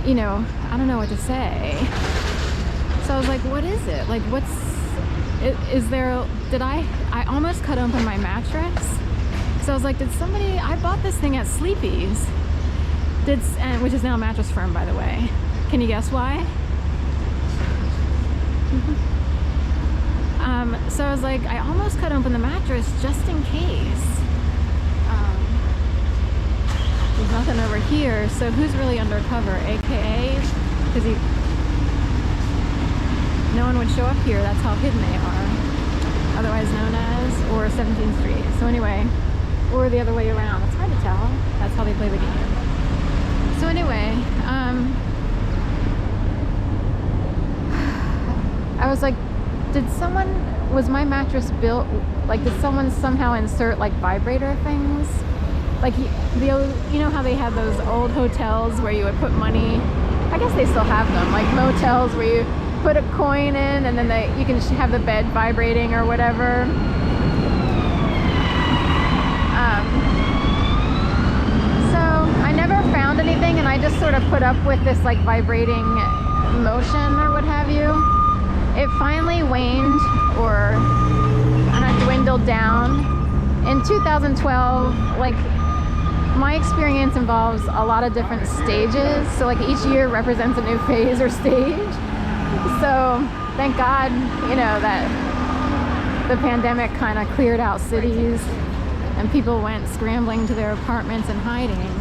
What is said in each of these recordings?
you know, I don't know what to say. So I was like, what is it? Like, I almost cut open my mattress. So I was like, I bought this thing at Sleepy's. Which is now a Mattress Firm, by the way. Can you guess why? So I was like, I almost cut open the mattress just in case. There's nothing over here, so who's really undercover? AKA, because no one would show up here. That's how hidden they are, otherwise known as, or 17th Street. So anyway, or the other way around. It's hard to tell. That's how they play the game. So anyway, I was like, was my mattress built, like, did someone somehow insert like vibrator things? Like, you know how they had those old hotels where you would put money, I guess they still have them, like motels where you put a coin in and then you can have the bed vibrating or whatever. So I never found anything, and I just sort of put up with this like vibrating motion or what have you. It finally waned or dwindled down in 2012. Like, my experience involves a lot of different stages, so like each year represents a new phase or stage. So thank God, you know, that the pandemic kind of cleared out cities and people went scrambling to their apartments and hiding.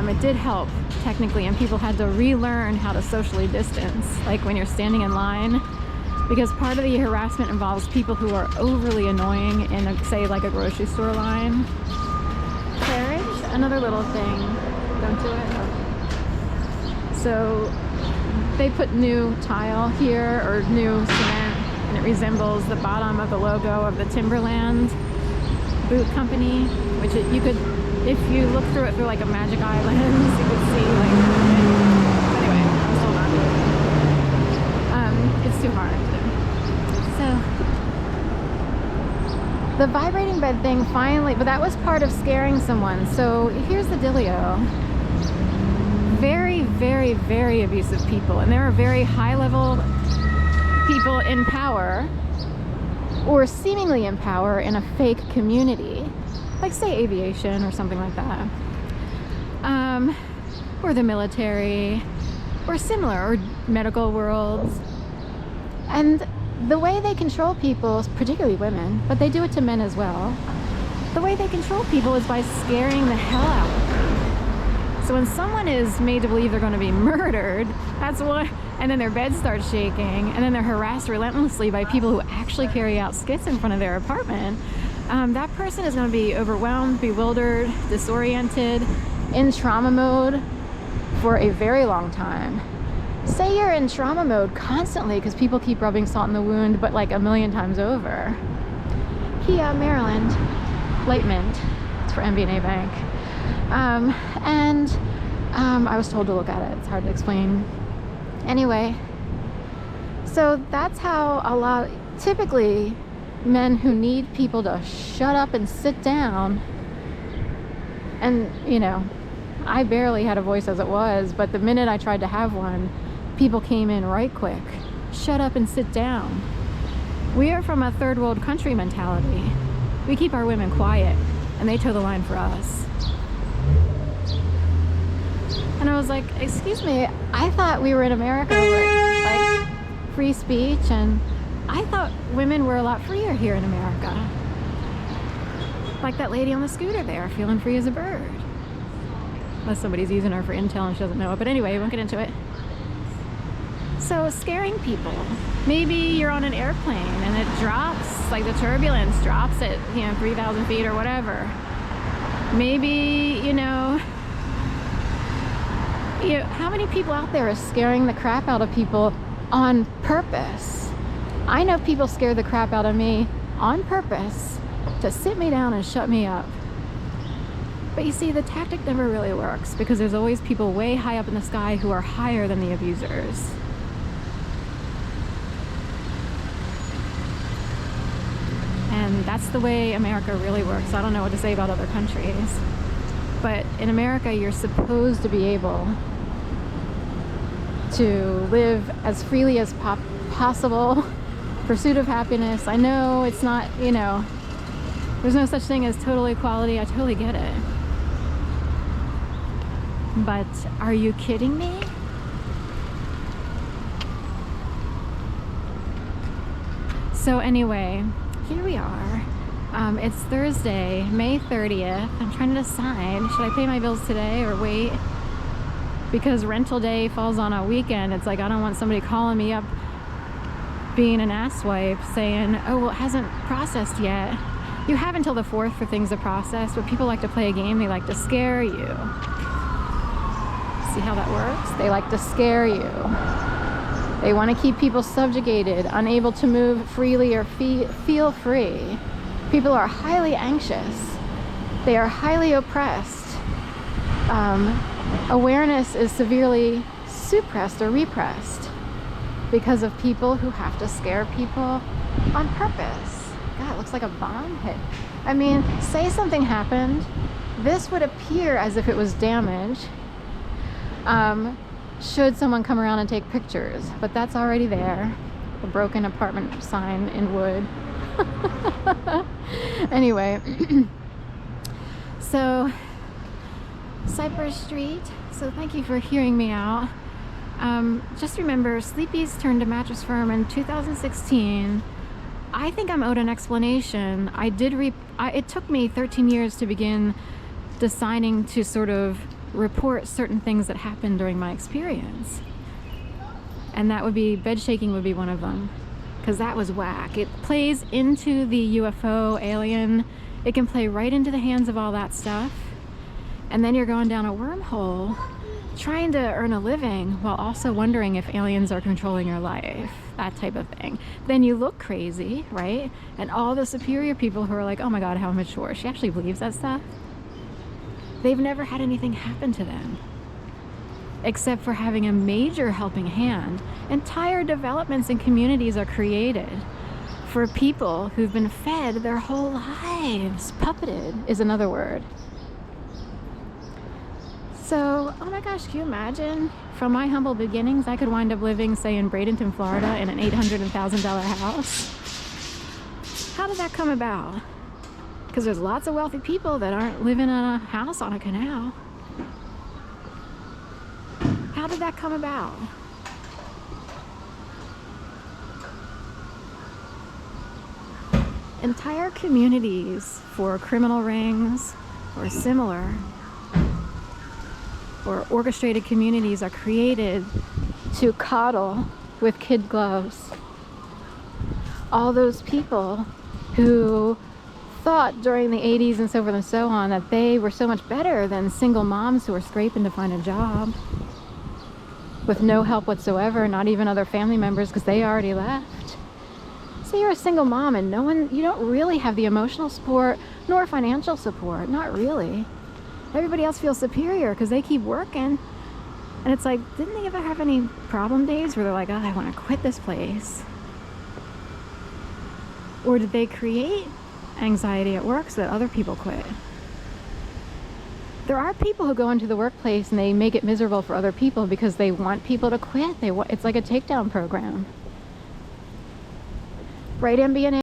It did help technically, and people had to relearn how to socially distance, like when you're standing in line, because part of the harassment involves people who are overly annoying in, say, like a grocery store line. Carriage, another little thing. Don't do it. So they put new tile here, or new cement, and it resembles the bottom of the logo of the Timberland boot company, which you could, if you look through it through like a magic eye lens, you could see like, anyway, I'm still not doing it. It's too hard to do. So the vibrating bed thing finally, but that was part of scaring someone. So here's the dealio. Very, very, very abusive people, and there are very high level people in power, or seemingly in power, in a fake community, like say aviation or something like that, or the military, or similar, or medical worlds. And the way they control people, particularly women, but they do it to men as well, the way they control people is by scaring the hell out of them. So when someone is made to believe they're going to be murdered, that's what, and then their bed starts shaking, and then they're harassed relentlessly by people who actually carry out skits in front of their apartment, that person is going to be overwhelmed, bewildered, disoriented, in trauma mode for a very long time. Say you're in trauma mode constantly because people keep rubbing salt in the wound, but like a million times over. Kia, Maryland, Late Mint, it's for MBNA Bank. I was told to look at it, it's hard to explain. Anyway, so that's how typically men who need people to shut up and sit down, and you know, I barely had a voice as it was, but the minute I tried to have one, people came in right quick. Shut up and sit down. We are from a third world country mentality. We keep our women quiet, and they toe the line for us. And I was like, excuse me, I thought we were in America where, like, free speech, and I thought women were a lot freer here in America. Like that lady on the scooter there, feeling free as a bird. Unless somebody's using her for intel and she doesn't know it. But anyway, we won't get into it. So scaring people. Maybe you're on an airplane and it drops, like the turbulence drops at, 3,000 feet or whatever. Maybe, how many people out there are scaring the crap out of people on purpose? I know people scare the crap out of me on purpose to sit me down and shut me up. But you see, the tactic never really works because there's always people way high up in the sky who are higher than the abusers. And that's the way America really works. I don't know what to say about other countries. But in America, you're supposed to be able to live as freely as possible, pursuit of happiness. I know it's not, you know, there's no such thing as total equality. I totally get it. But are you kidding me? So anyway, here we are. It's Thursday, May 30th. I'm trying to decide, should I pay my bills today or wait? Because rental day falls on a weekend. It's like, I don't want somebody calling me up being an asswipe saying, oh, well, it hasn't processed yet. You have until the 4th for things to process, but people like to play a game. They like to scare you. See how that works? They like to scare you. They want to keep people subjugated, unable to move freely or feel free. People are highly anxious. They are highly oppressed. Awareness is severely suppressed or repressed because of people who have to scare people on purpose. God, it looks like a bomb hit. I mean, say something happened, this would appear as if it was damage, should someone come around and take pictures, but that's already there. A broken apartment sign in wood. Anyway, so Cypress Street. So thank you for hearing me out. Just remember, Sleepy's turned to Mattress Firm in 2016. I think I'm owed an explanation. It took me 13 years to begin deciding to sort of report certain things that happened during my experience. And that would be, bed shaking would be one of them. Because that was whack. It plays into the UFO, alien. It can play right into the hands of all that stuff. And then you're going down a wormhole trying to earn a living while also wondering if aliens are controlling your life. That type of thing. Then you look crazy, right? And all the superior people who are like, oh my God, how mature. She actually believes that stuff. They've never had anything happen to them. Except for having a major helping hand. Entire developments and communities are created for people who've been fed their whole lives. Puppeted is another word. So, oh my gosh, can you imagine? From my humble beginnings, I could wind up living, say, in Bradenton, Florida, in an $800,000 house. How did that come about? Because there's lots of wealthy people that aren't living in a house on a canal. How did that come about? Entire communities for criminal rings or similar, or orchestrated communities, are created to coddle with kid gloves all those people who thought during the 80s and so forth and so on that they were so much better than single moms who were scraping to find a job with no help whatsoever, not even other family members because they already left. Say you're a single mom and you don't really have the emotional support nor financial support, not really. Everybody else feels superior because they keep working. And it's like, didn't they ever have any problem days where they're like, oh, I want to quit this place? Or did they create anxiety at work so that other people quit? There are people who go into the workplace and they make it miserable for other people because they want people to quit. It's like a takedown program. Right, MBNA?